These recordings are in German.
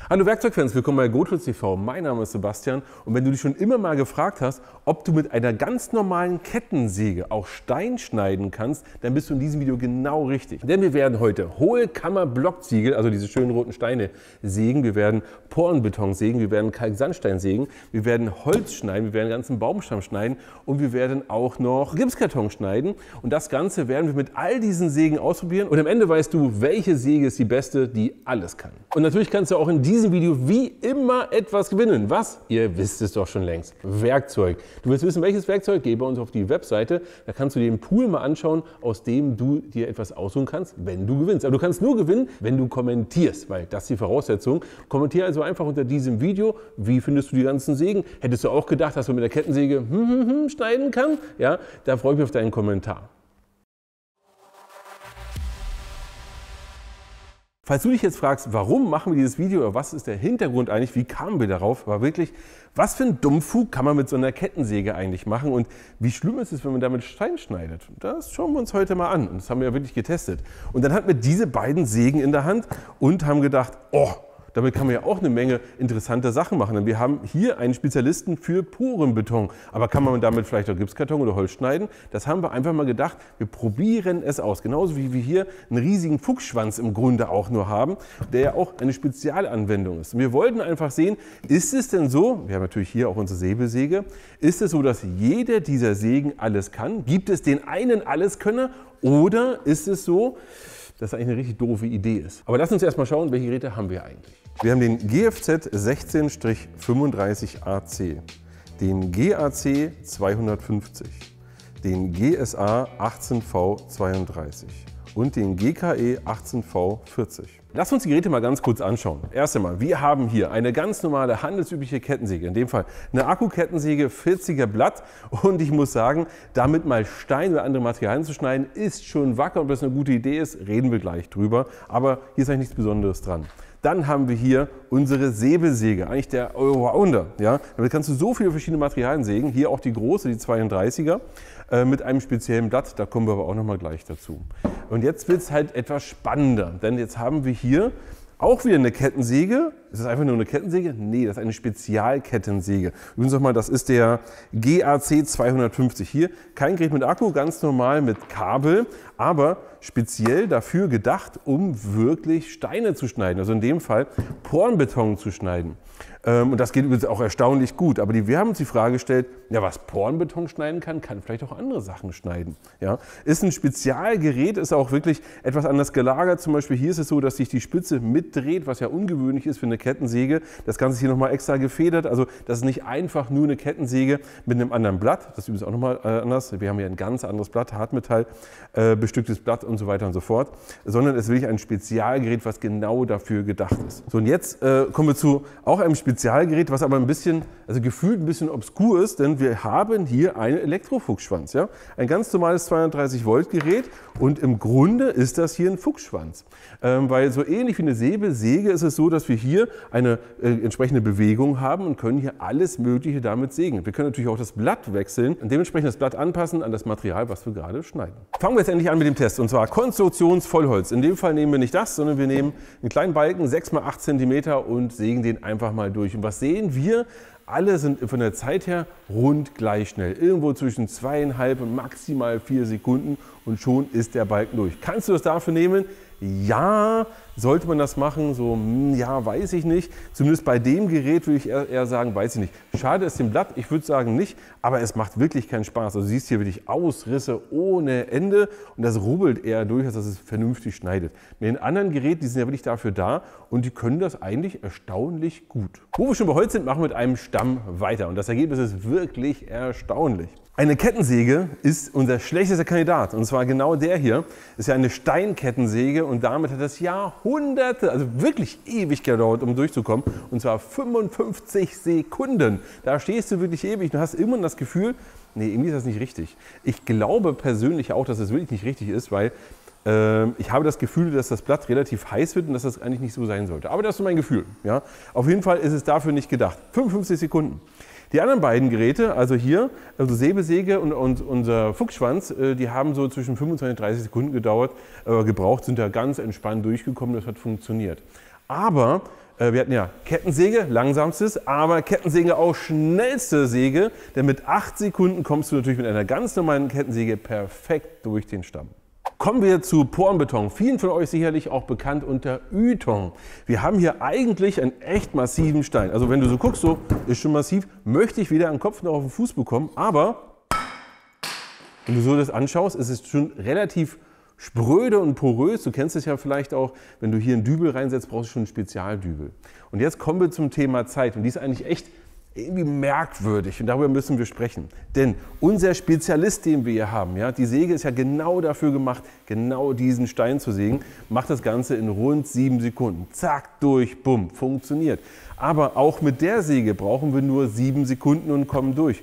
Hallo Werkzeugfans, willkommen bei GoTools TV. Mein Name ist Sebastian und wenn du dich schon immer mal gefragt hast, ob du mit einer ganz normalen Kettensäge auch Stein schneiden kannst, dann bist du in diesem Video genau richtig. Denn wir werden heute Hohlkammer-Blockziegel, also diese schönen roten Steine, sägen, wir werden Porenbeton sägen, wir werden Kalksandstein sägen, wir werden Holz schneiden, wir werden ganzen Baumstamm schneiden und wir werden auch noch Gipskarton schneiden. Und das Ganze werden wir mit all diesen Sägen ausprobieren und am Ende weißt du, welche Säge ist die beste, die alles kann. Und natürlich kannst du auch in diesem Video wie immer etwas gewinnen. Was? Ihr wisst es doch schon längst. Werkzeug. Du willst wissen, welches Werkzeug? Geh bei uns auf die Webseite. Da kannst du dir den Pool mal anschauen, aus dem du dir etwas aussuchen kannst, wenn du gewinnst. Aber du kannst nur gewinnen, wenn du kommentierst, weil das ist die Voraussetzung. Kommentiere also einfach unter diesem Video, wie findest du die ganzen Sägen? Hättest du auch gedacht, dass man mit der Kettensäge schneiden kann? Ja, da freue ich mich auf deinen Kommentar. Falls du dich jetzt fragst, warum machen wir dieses Video oder was ist der Hintergrund eigentlich, wie kamen wir darauf, war wirklich, was für ein Dummfug kann man mit so einer Kettensäge eigentlich machen und wie schlimm ist es, wenn man damit Stein schneidet? Das schauen wir uns heute mal an und das haben wir ja wirklich getestet. Und dann hatten wir diese beiden Sägen in der Hand und haben gedacht, oh, damit kann man ja auch eine Menge interessante Sachen machen. Denn wir haben hier einen Spezialisten für Porenbeton. Aber kann man damit vielleicht auch Gipskarton oder Holz schneiden? Das haben wir einfach mal gedacht, wir probieren es aus. Genauso wie wir hier einen riesigen Fuchsschwanz im Grunde auch nur haben, der ja auch eine Spezialanwendung ist. Und wir wollten einfach sehen, ist es denn so, wir haben natürlich hier auch unsere Säbelsäge, ist es so, dass jeder dieser Sägen alles kann? Gibt es den einen Alleskönner oder ist es so, dass das eigentlich eine richtig doofe Idee ist? Aber lass uns erstmal schauen, welche Geräte haben wir eigentlich. Wir haben den GFZ 16-35AC, den GAC 250, den GSA 18V32 und den GKE 18V40. Lass uns die Geräte mal ganz kurz anschauen. Erst einmal, wir haben hier eine ganz normale handelsübliche Kettensäge, in dem Fall eine Akku-Kettensäge, 40er Blatt und ich muss sagen, damit mal Stein oder andere Materialien zu schneiden, ist schon wacker und ob das eine gute Idee ist, reden wir gleich drüber, aber hier ist eigentlich nichts Besonderes dran. Dann haben wir hier unsere Säbelsäge, eigentlich der Allrounder. Ja? Damit kannst du so viele verschiedene Materialien sägen. Hier auch die große, die 32er, mit einem speziellen Blatt. Da kommen wir aber auch noch mal gleich dazu. Und jetzt wird es halt etwas spannender, denn jetzt haben wir hier auch wieder eine Kettensäge. Ist das einfach nur eine Kettensäge? Nee, das ist eine Spezialkettensäge. Übrigens nochmal, das ist der GAC 250. Hier kein Gerät mit Akku, ganz normal mit Kabel, aber speziell dafür gedacht, um wirklich Steine zu schneiden. Also in dem Fall Porenbeton zu schneiden. Und das geht übrigens auch erstaunlich gut. Aber wir haben uns die Frage gestellt, ja, was Porenbeton schneiden kann, kann vielleicht auch andere Sachen schneiden. Ja? Ist ein Spezialgerät, ist auch wirklich etwas anders gelagert. Zum Beispiel hier ist es so, dass sich die Spitze mitdreht, was ja ungewöhnlich ist für eine Kettensäge. Das Ganze ist hier nochmal extra gefedert. Also das ist nicht einfach nur eine Kettensäge mit einem anderen Blatt. Das ist übrigens auch nochmal anders. Wir haben hier ein ganz anderes Blatt, Hartmetall, bestücktes Blatt und so weiter und so fort. Sondern es ist wirklich ein Spezialgerät, was genau dafür gedacht ist. So, und jetzt kommen wir zu auch einem Spezialgerät, was aber ein bisschen, also gefühlt ein bisschen obskur ist, denn wir haben hier einen Elektrofuchsschwanz. Ja? Ein ganz normales 230 Volt Gerät und im Grunde ist das hier ein Fuchsschwanz. Weil so ähnlich wie eine Säbelsäge ist es so, dass wir hier eine entsprechende Bewegung haben und können hier alles Mögliche damit sägen. Wir können natürlich auch das Blatt wechseln und dementsprechend das Blatt anpassen an das Material, was wir gerade schneiden. Fangen wir jetzt endlich an mit dem Test und zwar Konstruktionsvollholz. In dem Fall nehmen wir nicht das, sondern wir nehmen einen kleinen Balken, 6 x 8 cm und sägen den einfach mal durch. Und was sehen wir? Alle sind von der Zeit her rund gleich schnell. Irgendwo zwischen 2,5 und maximal 4 Sekunden und schon ist der Balken durch. Kannst du das dafür nehmen? Ja, sollte man das machen? So, ja, weiß ich nicht. Zumindest bei dem Gerät würde ich eher sagen, weiß ich nicht. Schade ist dem Blatt, ich würde sagen nicht, aber es macht wirklich keinen Spaß. Also du siehst hier wirklich Ausrisse ohne Ende und das rubbelt eher durch, als dass es vernünftig schneidet. Mit den anderen Geräten, die sind ja wirklich dafür da und die können das eigentlich erstaunlich gut. Wo wir schon bei Holz sind, machen wir mit einem Stamm weiter und das Ergebnis ist wirklich erstaunlich. Eine Kettensäge ist unser schlechtester Kandidat und zwar genau der hier. Ist ja eine Steinkettensäge und damit hat es Jahrhunderte, also wirklich ewig gedauert, um durchzukommen und zwar 55 Sekunden. Da stehst du wirklich ewig und hast immer das Gefühl, nee, irgendwie ist das nicht richtig. Ich glaube persönlich auch, dass es wirklich nicht richtig ist, weil ich habe das Gefühl, dass das Blatt relativ heiß wird und dass das eigentlich nicht so sein sollte. Aber das ist so mein Gefühl. Ja? Auf jeden Fall ist es dafür nicht gedacht. 55 Sekunden. Die anderen beiden Geräte, also hier, also Säbelsäge und unser Fuchsschwanz, die haben so zwischen 25 und 30 Sekunden gebraucht, sind da ganz entspannt durchgekommen, das hat funktioniert. Aber Wir hatten ja Kettensäge, langsamstes, aber Kettensäge auch schnellste Säge, denn mit 8 Sekunden kommst du natürlich mit einer ganz normalen Kettensäge perfekt durch den Stamm. Kommen wir zu Porenbeton. Vielen von euch sicherlich auch bekannt unter Ytong. Wir haben hier eigentlich einen echt massiven Stein. Also wenn du so guckst, so ist schon massiv, möchte ich weder am Kopf noch auf den Fuß bekommen, aber wenn du so das anschaust, ist es schon relativ spröde und porös. Du kennst es ja vielleicht auch, wenn du hier einen Dübel reinsetzt, brauchst du schon einen Spezialdübel. Und jetzt kommen wir zum Thema Zeit und die ist eigentlich echt irgendwie merkwürdig und darüber müssen wir sprechen. Denn unser Spezialist, den wir hier haben, ja, die Säge ist ja genau dafür gemacht, genau diesen Stein zu sägen, macht das Ganze in rund 7 Sekunden. Zack, durch, bumm, funktioniert. Aber auch mit der Säge brauchen wir nur 7 Sekunden und kommen durch.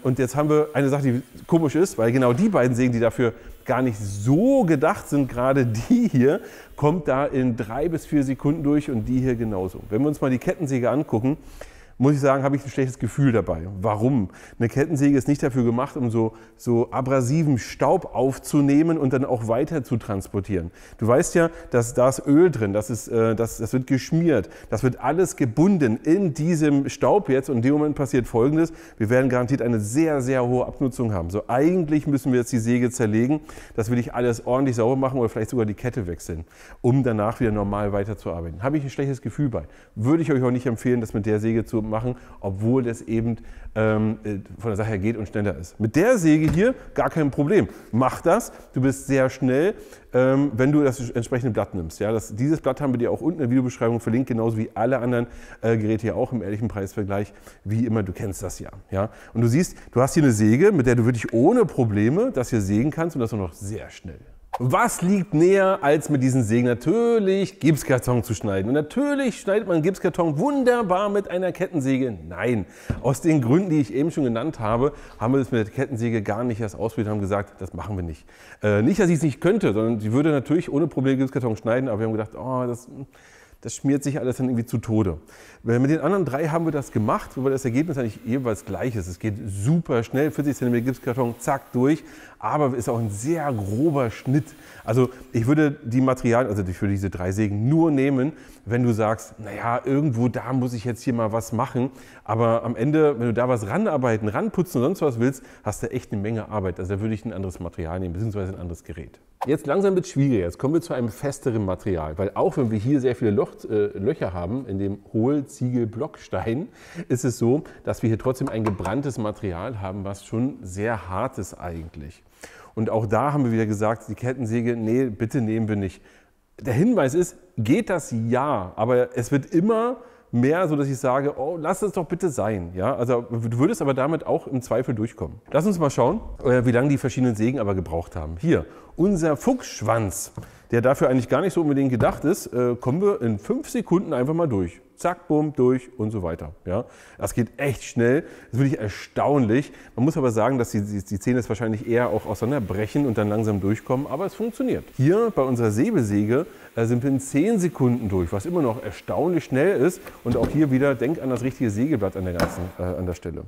Und jetzt haben wir eine Sache, die komisch ist, weil genau die beiden Sägen, die dafür gar nicht so gedacht sind, gerade die hier, kommt da in 3 bis 4 Sekunden durch und die hier genauso. Wenn wir uns mal die Kettensäge angucken, muss ich sagen, habe ich ein schlechtes Gefühl dabei. Warum? Eine Kettensäge ist nicht dafür gemacht, um so abrasiven Staub aufzunehmen und dann auch weiter zu transportieren. Du weißt ja, dass da ist Öl drin, das wird geschmiert, das wird alles gebunden in diesem Staub jetzt und in dem Moment passiert Folgendes, wir werden garantiert eine sehr, sehr hohe Abnutzung haben. So eigentlich müssen wir jetzt die Säge zerlegen, das will ich alles ordentlich sauber machen oder vielleicht sogar die Kette wechseln, um danach wieder normal weiterzuarbeiten. Habe ich ein schlechtes Gefühl bei. Würde ich euch auch nicht empfehlen, das mit der Säge zu machen, obwohl das eben von der Sache her geht und schneller ist. Mit der Säge hier gar kein Problem. Mach das, du bist sehr schnell, wenn du das entsprechende Blatt nimmst. Ja, dieses Blatt haben wir dir auch unten in der Videobeschreibung verlinkt, genauso wie alle anderen Geräte hier auch im ehrlichen Preisvergleich. Wie immer, du kennst das ja. Ja? Und du siehst, du hast hier eine Säge, mit der du wirklich ohne Probleme das hier sägen kannst und das auch noch sehr schnell. Was liegt näher, als mit diesen Sägen natürlich Gipskarton zu schneiden? Und natürlich schneidet man Gipskarton wunderbar mit einer Kettensäge. Nein, aus den Gründen, die ich eben schon genannt habe, haben wir das mit der Kettensäge gar nicht erst ausprobiert und haben gesagt, das machen wir nicht. Nicht, dass ich es nicht könnte, sondern sie würde natürlich ohne Probleme Gipskarton schneiden, aber wir haben gedacht, oh, das schmiert sich alles dann irgendwie zu Tode. Mit den anderen 3 haben wir das gemacht, wobei das Ergebnis eigentlich jeweils gleich ist. Es geht super schnell, 40 cm Gipskarton, zack, durch, aber ist auch ein sehr grober Schnitt. Also ich würde die Materialien, also ich würde diese 3 Sägen nur nehmen, wenn du sagst, naja, irgendwo da muss ich jetzt hier mal was machen, aber am Ende, wenn du da was ranarbeiten, ranputzen und sonst was willst, hast du echt eine Menge Arbeit. Also da würde ich ein anderes Material nehmen, beziehungsweise ein anderes Gerät. Jetzt langsam wird es schwieriger, jetzt kommen wir zu einem festeren Material, weil auch wenn wir hier sehr viele Löcher haben in dem Hohlziegelblockstein, ist es so, dass wir hier trotzdem ein gebranntes Material haben, was schon sehr hart ist eigentlich. Und auch da haben wir wieder gesagt, die Kettensäge, nee, bitte nehmen wir nicht. Der Hinweis ist, geht das? Ja, aber es wird immer mehr, so dass ich sage, oh, lass es doch bitte sein. Ja? Also du würdest aber damit auch im Zweifel durchkommen. Lass uns mal schauen, wie lange die verschiedenen Sägen aber gebraucht haben. Hier, unser Fuchsschwanz, der dafür eigentlich gar nicht so unbedingt gedacht ist, kommen wir in 5 Sekunden einfach mal durch. Zack, bumm, durch und so weiter. Ja? Das geht echt schnell, das ist wirklich erstaunlich. Man muss aber sagen, dass die Zähne jetzt wahrscheinlich eher auch auseinanderbrechen und dann langsam durchkommen, aber es funktioniert. Hier bei unserer Säbelsäge sind wir in 10 Sekunden durch, was immer noch erstaunlich schnell ist. Und auch hier wieder, denk an das richtige Sägeblatt an der Stelle.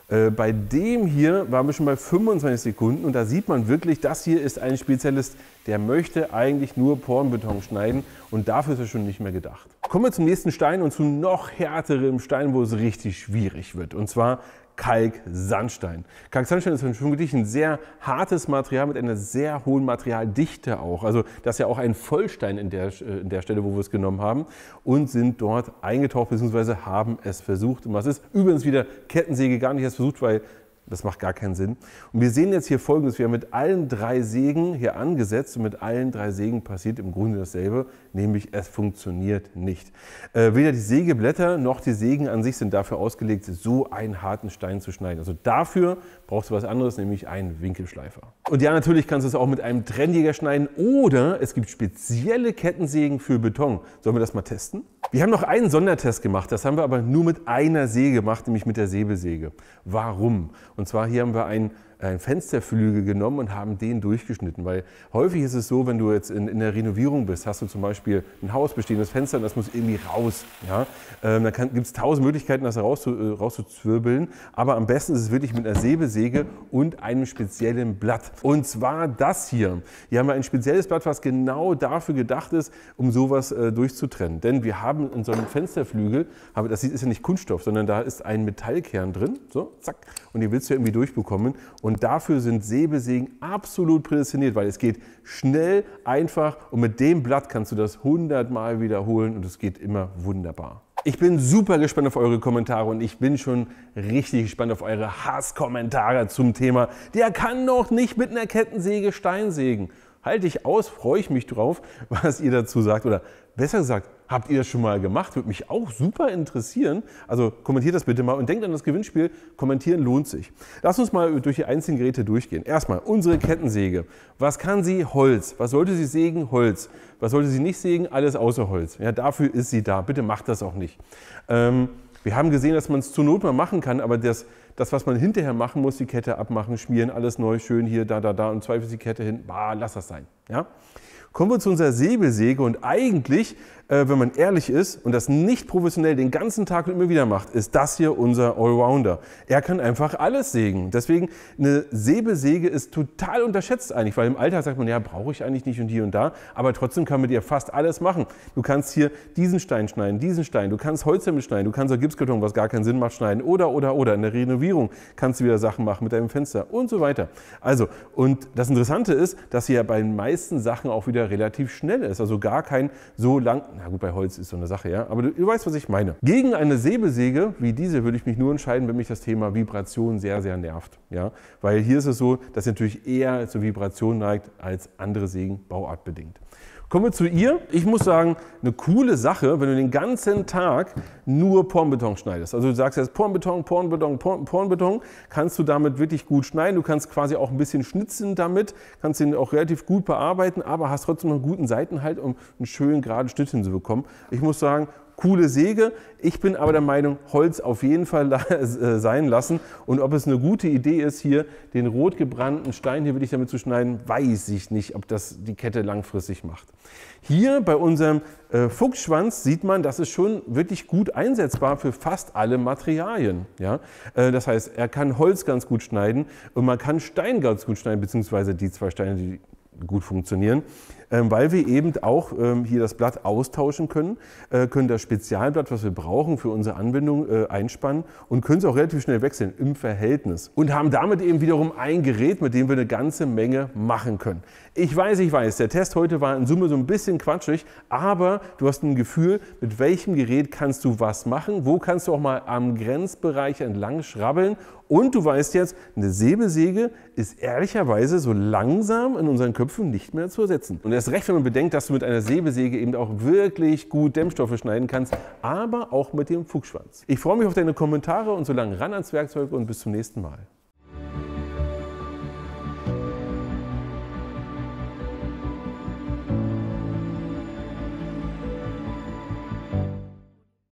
Bei dem hier waren wir schon bei 25 Sekunden und da sieht man wirklich, das hier ist ein Spezialist, der möchte eigentlich nur Porenbeton schneiden und dafür ist er schon nicht mehr gedacht. Kommen wir zum nächsten Stein und zu noch härterem Stein, wo es richtig schwierig wird, und zwar Kalksandstein. Kalksandstein ist schon wirklich ein sehr hartes Material mit einer sehr hohen Materialdichte auch. Also das ist ja auch ein Vollstein in der Stelle, wo wir es genommen haben und sind dort eingetaucht bzw. haben es versucht. Und was ist übrigens wieder Kettensäge gar nicht erst versucht, weil das macht gar keinen Sinn. Und wir sehen jetzt hier Folgendes, wir haben mit allen 3 Sägen hier angesetzt und mit allen 3 Sägen passiert im Grunde dasselbe, nämlich es funktioniert nicht. Weder die Sägeblätter noch die Sägen an sich sind dafür ausgelegt, so einen harten Stein zu schneiden. Also dafür brauchst du was anderes, nämlich einen Winkelschleifer. Und ja, natürlich kannst du es auch mit einem Trennjäger schneiden oder es gibt spezielle Kettensägen für Beton. Sollen wir das mal testen? Wir haben noch einen Sondertest gemacht, das haben wir aber nur mit einer Säge gemacht, nämlich mit der Säbelsäge. Warum? Und zwar hier haben wir ein einen Fensterflügel genommen und haben den durchgeschnitten. Weil häufig ist es so, wenn du jetzt in der Renovierung bist, hast du zum Beispiel ein Haus, bestehendes Fenster und das muss irgendwie raus. Ja? Da gibt es 1000 Möglichkeiten, das rauszuzwirbeln. Aber am besten ist es wirklich mit einer Säbelsäge und einem speziellen Blatt. Und zwar das hier. Hier haben wir ein spezielles Blatt, was genau dafür gedacht ist, um sowas durchzutrennen. Denn wir haben in so einem Fensterflügel, aber das ist ja nicht Kunststoff, sondern da ist ein Metallkern drin. So, zack. Und den willst du irgendwie durchbekommen. Und dafür sind Säbelsägen absolut prädestiniert, weil es geht schnell, einfach und mit dem Blatt kannst du das 100 Mal wiederholen und es geht immer wunderbar. Ich bin super gespannt auf eure Kommentare und ich bin schon richtig gespannt auf eure Hasskommentare zum Thema "Der kann doch nicht mit einer Kettensäge Stein sägen". Halte ich aus, freue ich mich drauf, was ihr dazu sagt. Oder besser gesagt, habt ihr das schon mal gemacht? Würde mich auch super interessieren. Also kommentiert das bitte mal und denkt an das Gewinnspiel. Kommentieren lohnt sich. Lasst uns mal durch die einzelnen Geräte durchgehen. Erstmal unsere Kettensäge. Was kann sie? Holz. Was sollte sie sägen? Holz. Was sollte sie nicht sägen? Alles außer Holz. Ja, dafür ist sie da. Bitte macht das auch nicht. Wir haben gesehen, dass man es zur Not mal machen kann, aber das, was man hinterher machen muss, die Kette abmachen, schmieren, alles neu, schön hier, da und zweifels die Kette hin, lass das sein. Ja? Kommen wir zu unserer Säbelsäge und eigentlich, wenn man ehrlich ist und das nicht professionell den ganzen Tag und immer wieder macht, ist das hier unser Allrounder. Er kann einfach alles sägen. Deswegen, eine Säbelsäge ist total unterschätzt eigentlich, weil im Alltag sagt man, ja, brauche ich eigentlich nicht und hier und da, aber trotzdem kann man mit ihr fast alles machen. Du kannst hier diesen Stein schneiden, diesen Stein, du kannst Holz damit schneiden, du kannst auch Gipskarton, was gar keinen Sinn macht, schneiden oder. In der Renovierung kannst du wieder Sachen machen mit deinem Fenster und so weiter. Also, und das Interessante ist, dass sie ja bei den meisten Sachen auch wieder relativ schnell ist, also gar kein so lang, na gut, bei Holz ist so eine Sache, ja, aber du weißt, was ich meine. Gegen eine Säbelsäge wie diese würde ich mich nur entscheiden, wenn mich das Thema Vibration sehr, sehr nervt, ja, weil hier ist es so, dass sie natürlich eher zur Vibration neigt als andere Sägen bauartbedingt. Kommen wir zu ihr. Ich muss sagen, eine coole Sache, wenn du den ganzen Tag nur Pornbeton schneidest. Also du sagst jetzt Pornbeton, kannst du damit wirklich gut schneiden. Du kannst quasi auch ein bisschen schnitzen damit, kannst den auch relativ gut bearbeiten, aber hast trotzdem noch einen guten Seitenhalt, um einen schönen geraden Schnitt hinzubekommen. Ich muss sagen, coole Säge. Ich bin aber der Meinung, Holz auf jeden Fall sein lassen. Und ob es eine gute Idee ist, hier den rot gebrannten Stein hier wirklich damit zu schneiden, weiß ich nicht, ob das die Kette langfristig macht. Hier bei unserem Fuchsschwanz sieht man, das ist schon wirklich gut einsetzbar für fast alle Materialien. Ja? Das heißt, er kann Holz ganz gut schneiden und man kann Stein ganz gut schneiden, beziehungsweise die zwei Steine, die gut funktionieren, weil wir eben auch hier das Blatt austauschen können das Spezialblatt, was wir brauchen für unsere Anwendung, einspannen und können es auch relativ schnell wechseln im Verhältnis und haben damit eben wiederum ein Gerät, mit dem wir eine ganze Menge machen können. Ich weiß, der Test heute war in Summe so ein bisschen quatschig, aber du hast ein Gefühl, mit welchem Gerät kannst du was machen, wo kannst du auch mal am Grenzbereich entlang schrabbeln und du weißt jetzt, eine Säbelsäge ist ehrlicherweise so langsam in unseren Köpfen nicht mehr zu ersetzen. Und erst recht, wenn man bedenkt, dass du mit einer Säbelsäge eben auch wirklich gut Dämmstoffe schneiden kannst, aber auch mit dem Fuchsschwanz. Ich freue mich auf deine Kommentare und so lange ran ans Werkzeug und bis zum nächsten Mal.